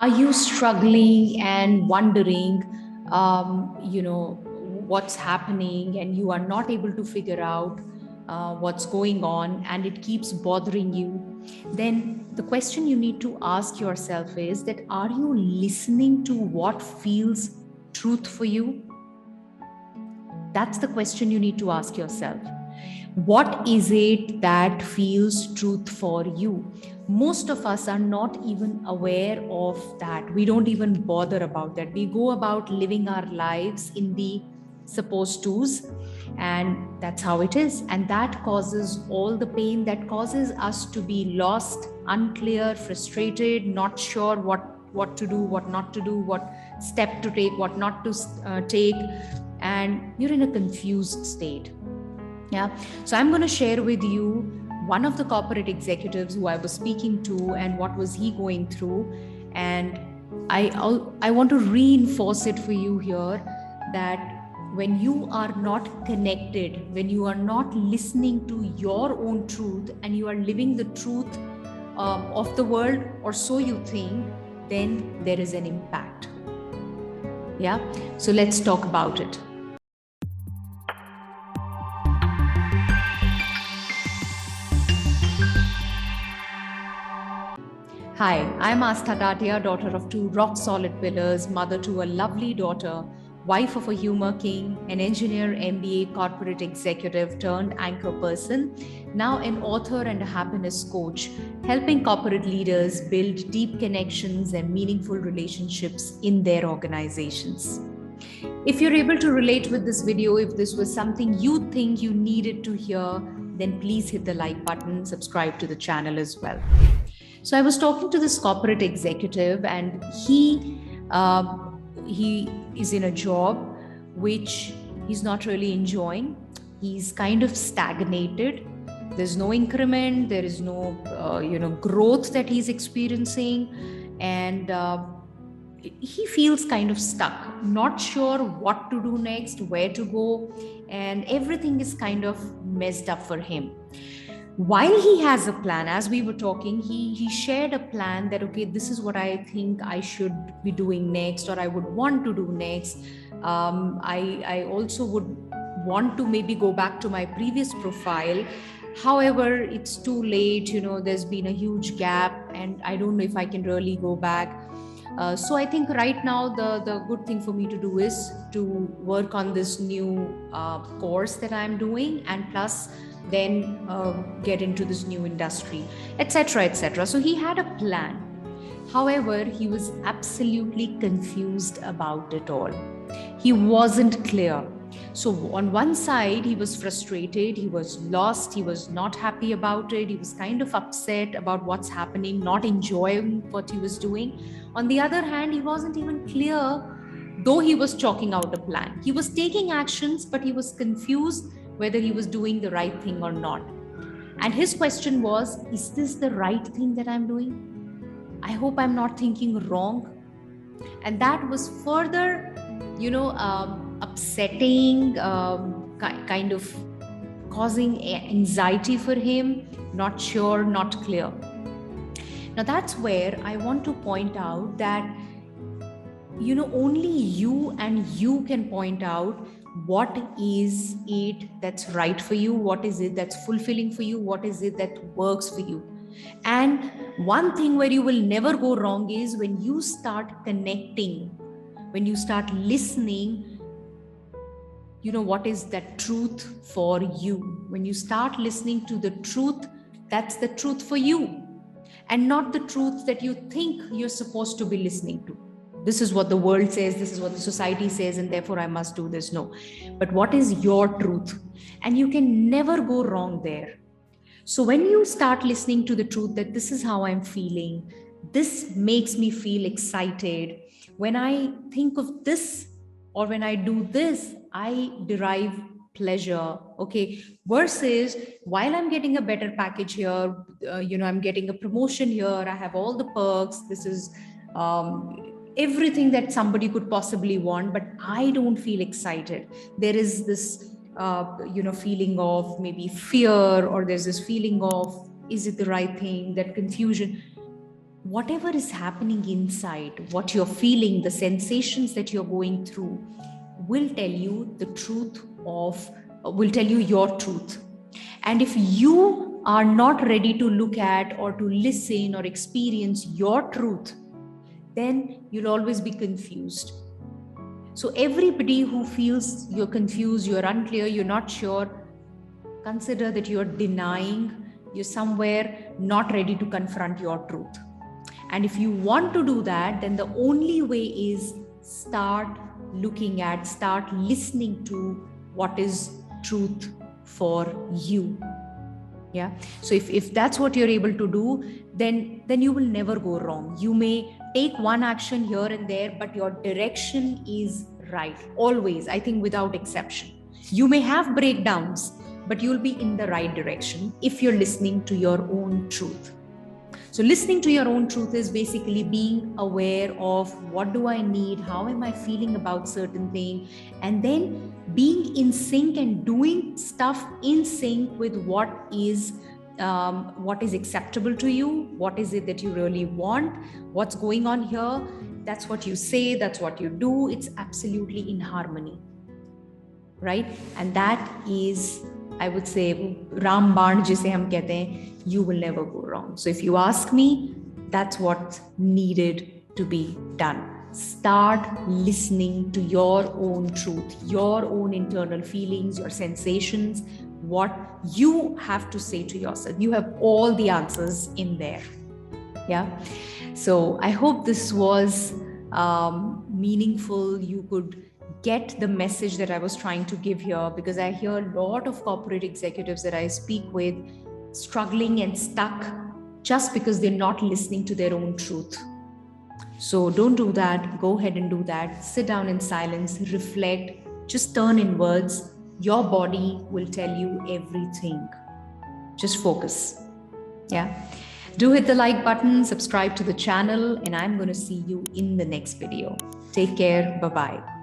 Are you struggling and wondering, what's happening, and you are not able to figure out what's going on, and it keeps bothering you? Then the question you need to ask yourself is that are you listening to what feels truth for you? That's the question you need to ask yourself. What is it that feels truth for you? Most of us are not even aware of that. We don't even bother about that. We go about living our lives in the supposed to's, and that's how it is. And that causes all the pain, that causes us to be lost, unclear, frustrated, not sure what to do, what not to do, what step to take, what not to take, and you're in a confused state. Yeah. So I'm going to share with you one of the corporate executives who I was speaking to and what was he going through. And I want to reinforce it for you here that when you are not connected, when you are not listening to your own truth and you are living the truth of the world, or so you think, then there is an impact. Yeah. So let's talk about it. Hi, I'm Astha Tatia, daughter of two rock solid pillars, mother to a lovely daughter, wife of a humor king, an engineer, MBA, corporate executive turned anchor person, now an author and a happiness coach, helping corporate leaders build deep connections and meaningful relationships in their organizations. If you're able to relate with this video, if this was something you think you needed to hear, then please hit the like button, subscribe to the channel as well. So I was talking to this corporate executive, and he is in a job which he's not really enjoying. He's kind of stagnated. There's no increment. There is no growth that he's experiencing, and he feels kind of stuck, not sure what to do next, where to go, and everything is kind of messed up for him. While he has a plan, as we were talking, he shared a plan that, okay, this is what I think I should be doing next, or I would want to do next. I also would want to maybe go back to my previous profile. However, it's too late. There's been a huge gap, and I don't know if I can really go back. So I think right now the good thing for me to do is to work on this new course that I'm doing, and plus then get into this new industry, etc., etc. So he had a plan. However, he was absolutely confused about it all. He wasn't clear. So, on one side, he was frustrated, he was lost, he was not happy about it, he was kind of upset about what's happening, not enjoying what he was doing. On the other hand, he wasn't even clear, though he was chalking out a plan. He was taking actions, but he was confused whether he was doing the right thing or not. And his question was, is this the right thing that I'm doing? I hope I'm not thinking wrong. And that was further, upsetting, kind of causing anxiety for him, not sure, not clear. Now, that's where I want to point out that, only you and you can point out what is it that's right for you, what is it that's fulfilling for you, what is it that works for you. And one thing where you will never go wrong is when you start connecting, when you start listening, what is that truth for you. When you start listening to the truth, that's the truth for you, and not the truth that you think you're supposed to be listening to. This is what the world says, this is what the society says, and therefore I must do this. No. But what is your truth? And you can never go wrong there. So when you start listening to the truth that this is how I'm feeling, this makes me feel excited. When I think of this, or when I do this, I derive pleasure. Okay. Versus while I'm getting a better package here, I'm getting a promotion here, I have all the perks. This is everything that somebody could possibly want, but I don't feel excited. There is this feeling of maybe fear, or there's this feeling of, is it the right thing, that confusion. whatever is happening inside, what you're feeling, the sensations that you're going through will tell you the truth will tell you your truth. And if you are not ready to look at or to listen or experience your truth, then you'll always be confused. So everybody who feels you're confused, you're unclear, you're not sure, consider that you're denying, you're somewhere not ready to confront your truth. And if you want to do that, then the only way is start listening to what is truth for you. Yeah. So if that's what you're able to do, then you will never go wrong. You may take one action here and there, but your direction is right. Always, I think, without exception. You may have breakdowns, but you'll be in the right direction if you're listening to your own truth. So listening to your own truth is basically being aware of what do I need, how am I feeling about certain thing, and then being in sync and doing stuff in sync with what is acceptable to you, what is it that you really want, what's going on here. That's what you say, that's what you do. It's absolutely in harmony, right? And that is, I would say, Rambaan jise hum kehte hain, you will never go wrong. So if you ask me, that's what's needed to be done. Start listening to your own truth, your own internal feelings, your sensations, what you have to say to yourself. You have all the answers in there. Yeah. So I hope this was meaningful. You could get the message that I was trying to give here, because I hear a lot of corporate executives that I speak with struggling and stuck just because they're not listening to their own truth. So don't do that. Go ahead and do that. Sit down in silence, reflect, just turn inwards. Your body will tell you everything. Just focus. Yeah. Do hit the like button, subscribe to the channel, and I'm going to see you in the next video. Take care. Bye-bye.